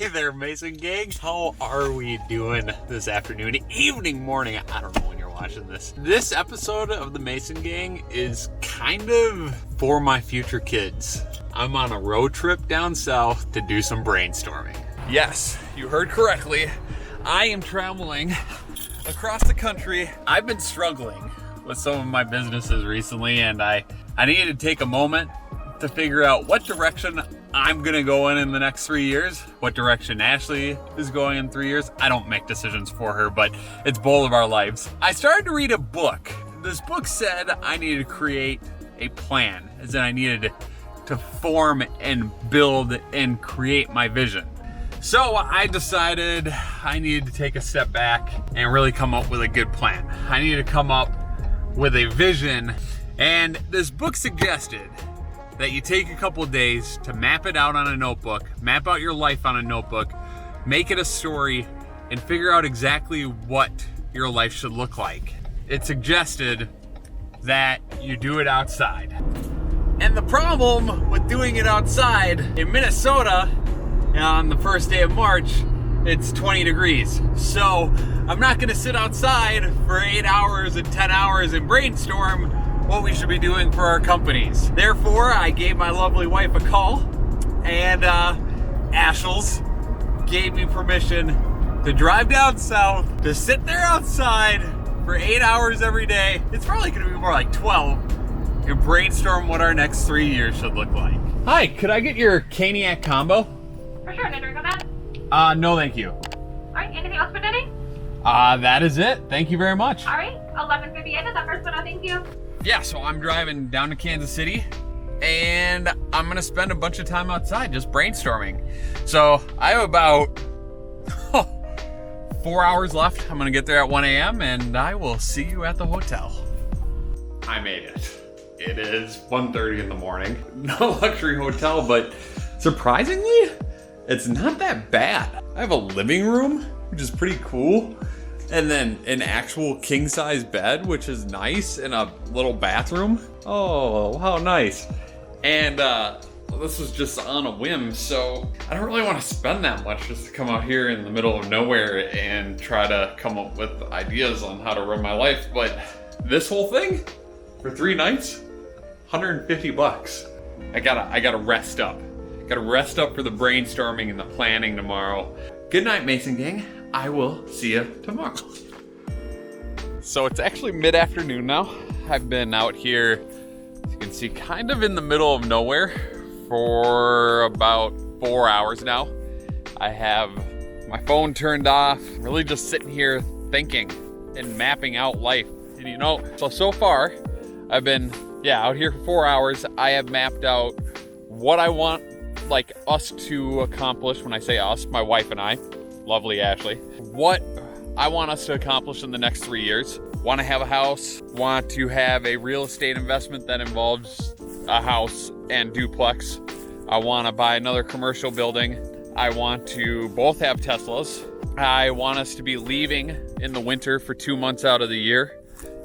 Hey there, Mason Gang. How are we doing this afternoon, evening, morning? I don't know when you're watching this. This episode of the Mason Gang is kind of for my future kids. I'm on a road trip down south to do some brainstorming. Yes, you heard correctly. I am traveling across the country. I've been struggling with some of my businesses recently, and I needed to take a moment to figure out what direction I'm gonna go in the next 3 years, what direction Ashley is going in 3 years. I don't make decisions for her, but it's both of our lives. I started to read a book. This book said I needed to create a plan, as in I needed to form and build and create my vision. So I decided I needed to take a step back and really come up with a good plan. I needed to come up with a vision, and this book suggested that you take a couple of days to map it out on a notebook, map out your life on a notebook, make it a story, and figure out exactly what your life should look like. It suggested that you do it outside. And the problem with doing it outside in Minnesota on the first day of March, it's 20 degrees. So I'm not gonna sit outside for 8 hours and 10 hours and brainstorm what we should be doing for our companies. Therefore, I gave my lovely wife a call, and Ashles gave me permission to drive down south, to sit there outside for 8 hours every day. It's probably gonna be more like 12, and brainstorm what our next 3 years should look like. Hi, could I get your Caniac combo? For sure, no drink on that? No thank you. Alright, anything else for Denny? That is it. Thank you very much. Alright, 11:58 is that first one, thank you. Yeah, so I'm driving down to Kansas City, and I'm gonna spend a bunch of time outside just brainstorming. So I have about 4 hours left. I'm gonna get there at 1 a.m. and I will see you at the hotel. I made it. It is 1:30 in the morning. No luxury hotel, but surprisingly, it's not that bad. I have a living room, which is pretty cool. And then an actual king-size bed, which is nice, and a little bathroom. Oh, how nice. And this was just on a whim, so I don't really want to spend that much just to come out here in the middle of nowhere and try to come up with ideas on how to run my life. But this whole thing, for 3 nights, $150. I gotta rest up. Gotta rest up for the brainstorming and the planning tomorrow. Good night, Mason Gang. I will see you tomorrow. So it's actually mid-afternoon now. I've been out here, as you can see, kind of in the middle of nowhere for about 4 hours now. I have my phone turned off, really just sitting here thinking and mapping out life. And you know, so far, I've been, out here for 4 hours. I have mapped out what I want, like, us to accomplish. When I say us, my wife and I, lovely Ashley, what I want us to accomplish in the next 3 years. Want to have a house, want to have a real estate investment that involves a house and duplex. I want to buy another commercial building. I want to both have Teslas. I want us to be leaving in the winter for 2 months out of the year.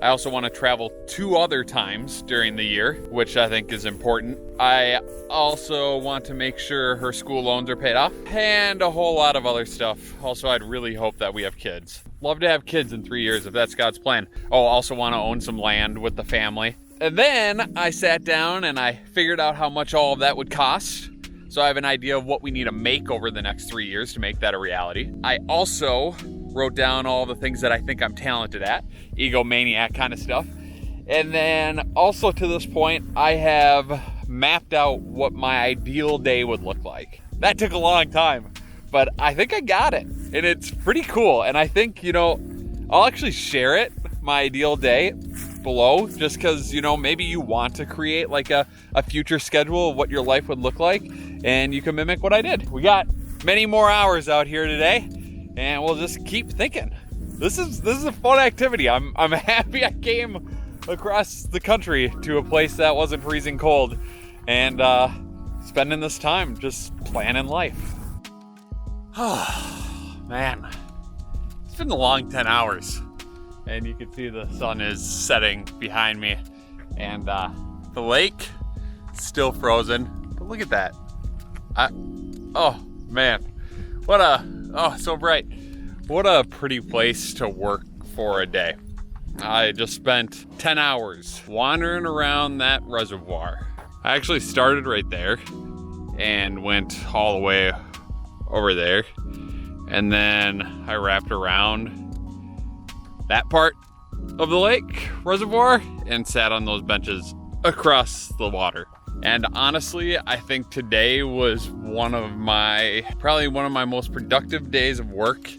I also want to travel 2 other times during the year, which I think is important. I also want to make sure her school loans are paid off and a whole lot of other stuff. Also, I'd really hope that we have kids. Love to have kids in 3 years if that's God's plan. Oh, also want to own some land with the family. And then I sat down and I figured out how much all of that would cost. So I have an idea of what we need to make over the next 3 years to make that a reality. I also wrote down all the things that I think I'm talented at, egomaniac kind of stuff. And then also to this point, I have mapped out what my ideal day would look like. That took a long time, but I think I got it. And it's pretty cool. And I think, I'll actually share it, my ideal day, below, just because, maybe you want to create like a future schedule of what your life would look like, and you can mimic what I did. We got many more hours out here today, and we'll just keep thinking. This is a fun activity. I'm happy I came across the country to a place that wasn't freezing cold, and spending this time just planning life. Oh man, it's been a long 10 hours, and you can see the sun is setting behind me, and the lake is still frozen. But look at that. Oh man, So bright. What a pretty place to work for a day. I just spent 10 hours wandering around that reservoir. I actually started right there and went all the way over there. And then I wrapped around that part of the lake reservoir and sat on those benches across the water. And honestly, I think today was probably one of my most productive days of work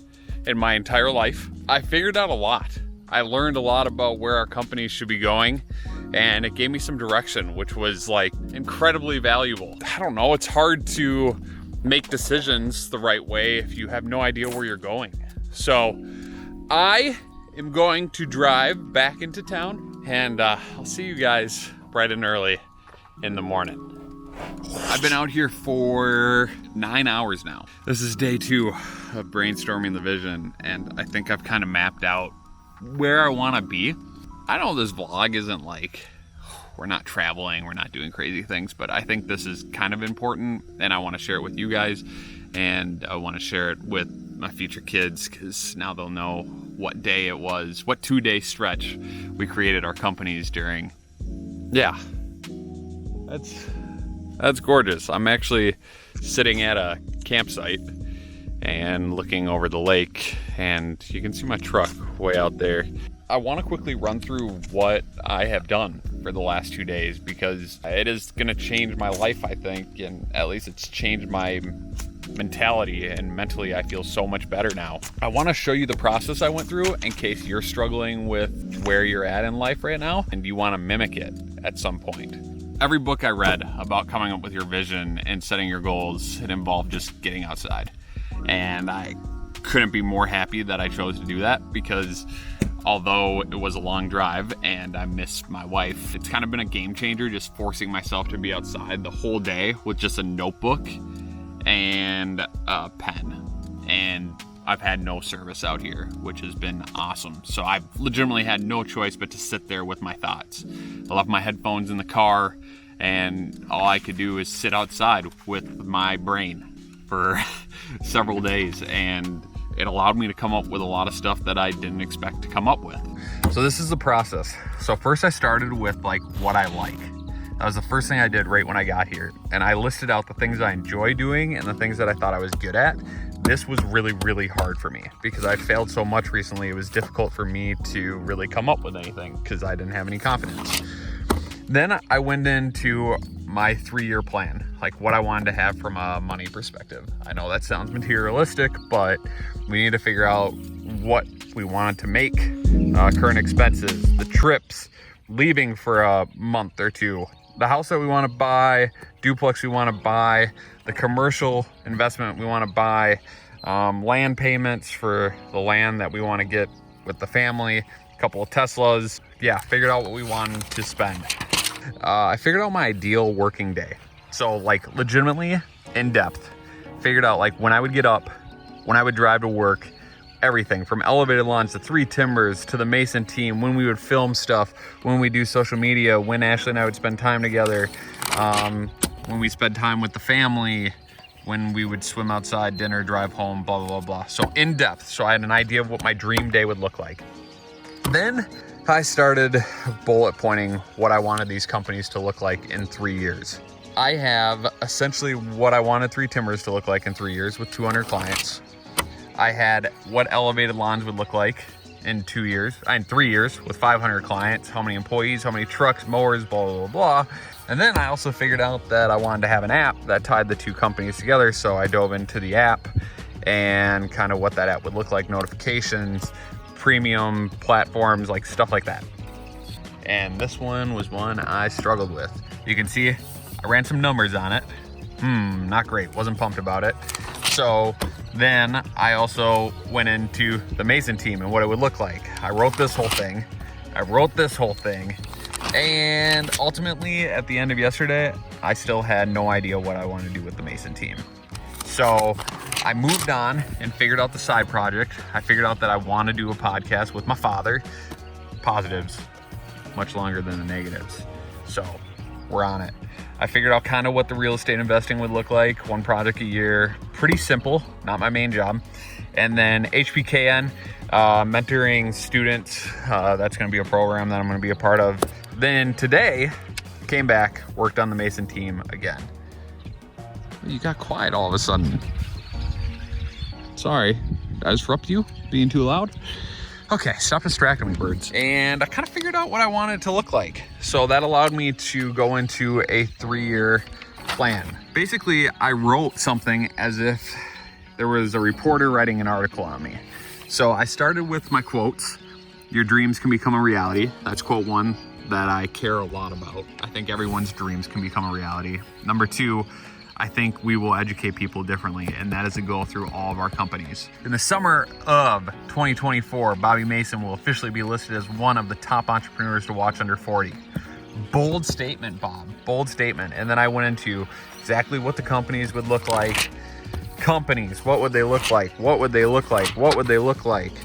in my entire life. I figured out a lot. I learned a lot about where our company should be going, and it gave me some direction, which was like incredibly valuable. I don't know, it's hard to make decisions the right way if you have no idea where you're going. So I am going to drive back into town, and I'll see you guys bright and early in the morning. I've been out here for 9 hours now. This is day 2 of brainstorming the vision, and I think I've kind of mapped out where I want to be. I know this vlog isn't like, we're not traveling, we're not doing crazy things, but I think this is kind of important, and I want to share it with you guys, and I want to share it with my future kids, because now they'll know what day it was, what 2-day stretch we created our companies during. Yeah, that's gorgeous. I'm actually sitting at a campsite and looking over the lake, and you can see my truck way out there. I want to quickly run through what I have done for the last 2 days, because it is going to change my life, I think, and at least it's changed my mentality, and mentally I feel so much better now. I want to show you the process I went through in case you're struggling with where you're at in life right now and you want to mimic it at some point. Every book I read about coming up with your vision and setting your goals, it involved just getting outside. And I couldn't be more happy that I chose to do that, because although it was a long drive and I missed my wife, it's kind of been a game changer just forcing myself to be outside the whole day with just a notebook and a pen. And I've had no service out here, which has been awesome. So I've legitimately had no choice but to sit there with my thoughts. I left my headphones in the car, and all I could do is sit outside with my brain for several days, and it allowed me to come up with a lot of stuff that I didn't expect to come up with. So this is the process. So first I started with like what I like. That was the first thing I did right when I got here. And I listed out the things I enjoy doing and the things that I thought I was good at. This was really, really hard for me because I failed so much recently. It was difficult for me to really come up with anything because I didn't have any confidence. Then I went into my 3-year plan, like what I wanted to have from a money perspective. I know that sounds materialistic, but we need to figure out what we wanted to make, current expenses, the trips, leaving for a month or 2, the house that we want to buy, duplex we want to buy, the commercial investment we want to buy, land payments for the land that we want to get with the family, a couple of Teslas. Yeah, figured out what we wanted to spend. I figured out my ideal working day. So like legitimately in depth, figured out like when I would get up, when I would drive to work, everything from elevated lawns to 3 timbers to the Mason team, when we would film stuff, when we do social media, when Ashley and I would spend time together, when we spend time with the family, when we would swim outside, dinner, drive home, blah, blah, blah, blah. So in depth. So I had an idea of what my dream day would look like. Then I started bullet pointing what I wanted these companies to look like in 3 years. I have essentially what I wanted 3 timbers to look like in 3 years with 200 clients. I had what elevated lawns would look like in 3 years with 500 clients, how many employees, how many trucks, mowers, blah, blah, blah. And then I also figured out that I wanted to have an app that tied the 2 companies together. So I dove into the app and kind of what that app would look like, notifications, premium platforms, like stuff like that. And this one was one I struggled with. You can see I ran some numbers on it. Not great, wasn't pumped about it. So then I also went into the Mason team and what it would look like. I wrote this whole thing. And ultimately at the end of yesterday, I still had no idea what I wanted to do with the Mason team. So I moved on and figured out the side project. I figured out that I want to do a podcast with my father. Positives, much longer than the negatives. So we're on it. I figured out kind of what the real estate investing would look like, one project a year, pretty simple, not my main job. And then HPKN, mentoring students, that's gonna be a program that I'm gonna be a part of. Then today, came back, worked on the Mason team again. You got quiet all of a sudden. Sorry, did I disrupt you? Being too loud? Okay, stop distracting me, birds. And I kind of figured out what I wanted it to look like. So that allowed me to go into a 3-year plan. Basically, I wrote something as if there was a reporter writing an article on me. So I started with my quotes. Your dreams can become a reality. That's quote 1 that I care a lot about. I think everyone's dreams can become a reality. Number 2, I think we will educate people differently, and that is a goal through all of our companies. In the summer of 2024, Bobby Mason will officially be listed as one of the top entrepreneurs to watch under 40. Bold statement, Bob, bold statement. And then I went into exactly what the companies would look like. Companies, what would they look like? What would they look like? What would they look like?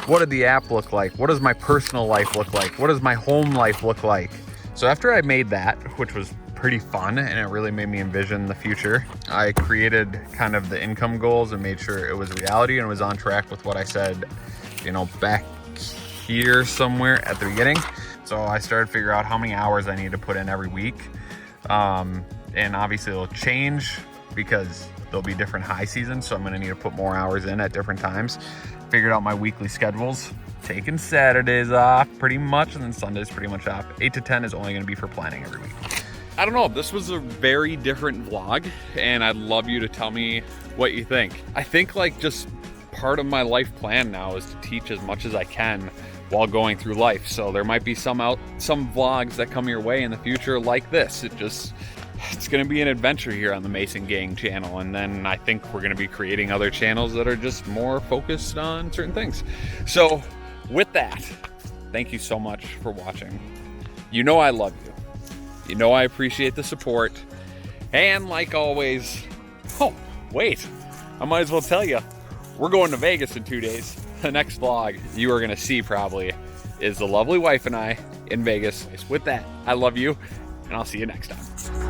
What did the app look like? What does my personal life look like? What does my home life look like? So after I made that, which was pretty fun and it really made me envision the future, I created kind of the income goals and made sure it was reality and was on track with what I said, you know, back here somewhere at the beginning. So I started to figure out how many hours I need to put in every week. And obviously it'll change because there'll be different high seasons. So I'm gonna need to put more hours in at different times. Figured out my weekly schedules, taking Saturdays off pretty much, and then Sundays pretty much off. 8 to 10 is only gonna be for planning every week. I don't know, this was a very different vlog, and I'd love you to tell me what you think. I think like just part of my life plan now is to teach as much as I can while going through life. So there might be some vlogs that come your way in the future like this. It's gonna be an adventure here on the Mason Gang channel, and then I think we're gonna be creating other channels that are just more focused on certain things. So with that, thank you so much for watching. You know I love you. You know I appreciate the support. And like always, oh, wait, I might as well tell you, we're going to Vegas in 2 days. The next vlog you are gonna see probably is the lovely wife and I in Vegas. With that, I love you, and I'll see you next time.